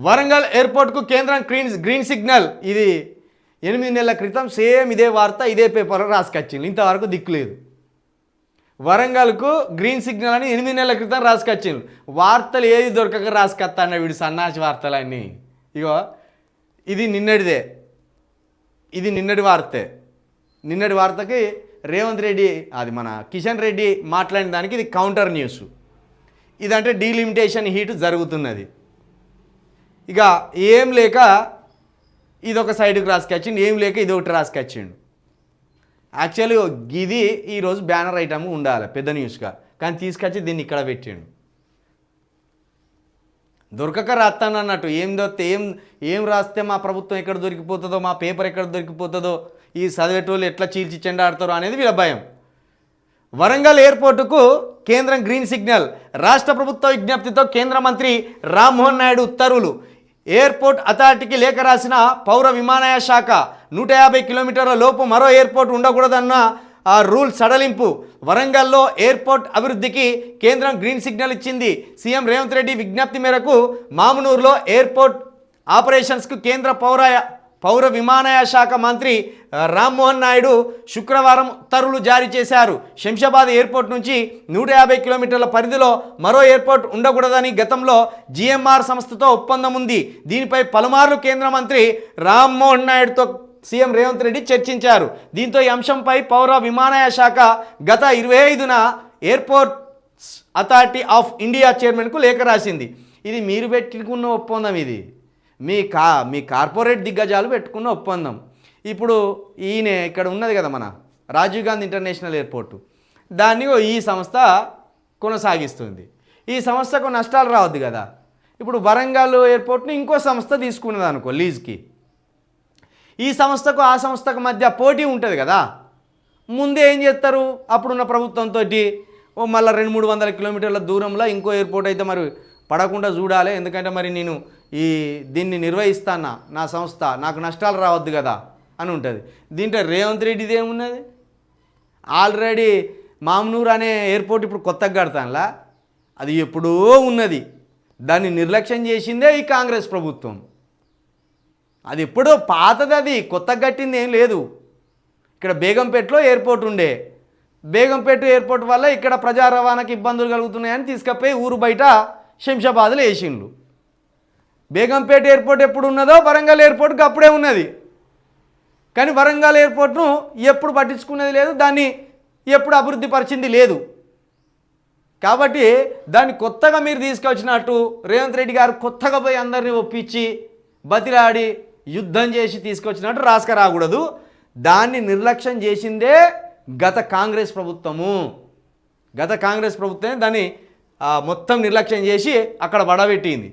వరంగల్ ఎయిర్పోర్ట్కు కేంద్రం green signal. ఇది 8 నెలల క్రితం సేమ్ ఇదే వార్త ఇదే పేపర్లో రాసుకొచ్చింది. ఇంతవరకు దిక్కులేదు. వరంగల్కు గ్రీన్ సిగ్నల్ అని 8 నెలల క్రితం రాసుకొచ్చింది. వార్తలు ఏది దొరకక రాసుకొస్తాను వీడు సన్నాసి వార్తలన్నీ. ఇగో ఇది నిన్నటిదే, ఇది నిన్నటి వార్తే. నిన్నటి వార్తకి రేవంత్ రెడ్డి అది మన కిషన్ రెడ్డి మాట్లాడిన దానికి ఇది కౌంటర్ న్యూస్. ఇదంటే డీలిమిటేషన్ హీట్ జరుగుతున్నది. ఇక ఏం లేక ఇదొక సైడ్కి రాసుకొచ్చిండు, ఏం లేక ఇది ఒకటి రాసుకొచ్చిండు. యాక్చువల్లీ ఇది ఈరోజు బ్యానర్ ఐటమ్ ఉండాలి పెద్ద న్యూస్గా, కానీ తీసుకొచ్చి దీన్ని ఇక్కడ పెట్టిండు. దొరకక రాస్తాను అన్నట్టు. ఏం దొరికితే ఏం రాస్తే మా ప్రభుత్వం ఎక్కడ దొరికిపోతుందో, మా పేపర్ ఎక్కడ దొరికిపోతుందో, ఈ చదివేటోళ్ళు ఎట్లా చీల్చి చెండాడతారో అనేది వీళ్ళ భయం. వరంగల్ ఎయిర్పోర్టుకు కేంద్రం గ్రీన్ సిగ్నల్. రాష్ట్ర ప్రభుత్వ విజ్ఞప్తితో కేంద్ర మంత్రి రామ్మోహన్ నాయుడు ఉత్తర్వులు. ఎయిర్పోర్ట్ అథారిటీకి లేఖ రాసిన పౌర విమానయాన శాఖ 150 కిలోమీటర్ల లోపు మరో ఎయిర్పోర్ట్ ఉండకూడదన్న రూల్ సడలింపు. వరంగల్లో ఎయిర్పోర్ట్ అభివృద్ధికి కేంద్రం గ్రీన్ సిగ్నల్ ఇచ్చింది. సీఎం రేవంత్ రెడ్డి విజ్ఞప్తి మేరకు మామునూరులో ఎయిర్పోర్ట్ ఆపరేషన్స్కు కేంద్ర పౌర విమానయాన శాఖ మంత్రి రామ్మోహన్ నాయుడు శుక్రవారం ఉత్తర్వులు జారీ చేశారు. శంషాబాద్ ఎయిర్పోర్ట్ నుంచి 150 కిలోమీటర్ల పరిధిలో మరో ఎయిర్పోర్ట్ ఉండకూడదని గతంలో జిఎంఆర్ సంస్థతో ఒప్పందం ఉంది. దీనిపై పలుమార్లు కేంద్ర మంత్రి రామ్మోహన్ నాయుడుతో సీఎం రేవంత్ రెడ్డి చర్చించారు. దీంతో ఈ అంశంపై పౌర విమానయాన శాఖ గత 25న ఎయిర్పోర్ట్స్ అథారిటీ ఆఫ్ ఇండియా చైర్మన్కు లేఖ రాసింది. ఇది మీరు పెట్టుకున్న ఒప్పందం, ఇది మీ కార్పొరేట్ దిగ్గజాలు పెట్టుకున్న ఒప్పందం. ఇప్పుడు ఈయన ఇక్కడ ఉన్నది కదా మన రాజీవ్ గాంధీ ఇంటర్నేషనల్ ఎయిర్పోర్టు, దాన్ని ఈ సంస్థ కొనసాగిస్తుంది. ఈ సంస్థకు నష్టాలు రావద్దు కదా. ఇప్పుడు వరంగల్ ఎయిర్పోర్ట్ని ఇంకో సంస్థ తీసుకున్నది అనుకో లీజ్కి, ఈ సంస్థకు ఆ సంస్థకు మధ్య పోటీ ఉంటుంది కదా. ముందే ఏం చేస్తారు, అప్పుడున్న ప్రభుత్వంతో మళ్ళీ 200-300 కిలోమీటర్ల దూరంలో ఇంకో ఎయిర్పోర్ట్ అయితే మరి పడకుండా చూడాలి, ఎందుకంటే మరి నేను దీన్ని నిర్వహిస్తానా, నా సంస్థ, నాకు నష్టాలు రావద్దు కదా అని ఉంటుంది. దీంట్లో రేవంత్ రెడ్డిది ఏమున్నది, ఆల్రెడీ మామ్నూర్ అనే ఎయిర్పోర్ట్ ఇప్పుడు కొత్తగా కడతానులా, అది ఎప్పుడో ఉన్నది, దాన్ని నిర్లక్ష్యం చేసిందే ఈ కాంగ్రెస్ ప్రభుత్వం. అది ఎప్పుడో పాతది, అది కొత్తగా కట్టింది ఏం లేదు. ఇక్కడ బేగంపేటలో ఎయిర్పోర్ట్ ఉండే, బేగంపేట ఎయిర్పోర్ట్ వల్ల ఇక్కడ ప్రజా రవాణాకి ఇబ్బందులు కలుగుతున్నాయని తీసుకపోయి ఊరు బయట శంషాబాద్లో వేసిండ్రు. బేగంపేట ఎయిర్పోర్ట్ ఎప్పుడు ఉన్నదో వరంగల్ ఎయిర్పోర్ట్కి అప్పుడే ఉన్నది. కానీ వరంగల్ ఎయిర్పోర్ట్ను ఎప్పుడు పట్టించుకునేది లేదు, దాన్ని ఎప్పుడు అభివృద్ధి పరిచింది లేదు. కాబట్టి దాన్ని కొత్తగా మీరు తీసుకొచ్చినట్టు రేవంత్ రెడ్డి గారు కొత్తగా పోయి అందరినీ ఒప్పించి బతిలాడి యుద్ధం చేసి తీసుకొచ్చినట్టు రాకూడదు. దాన్ని నిర్లక్ష్యం చేసిందే గత కాంగ్రెస్ ప్రభుత్వము. గత కాంగ్రెస్ ప్రభుత్వమే దాన్ని మొత్తం నిర్లక్ష్యం చేసి అక్కడ పడబెట్టింది.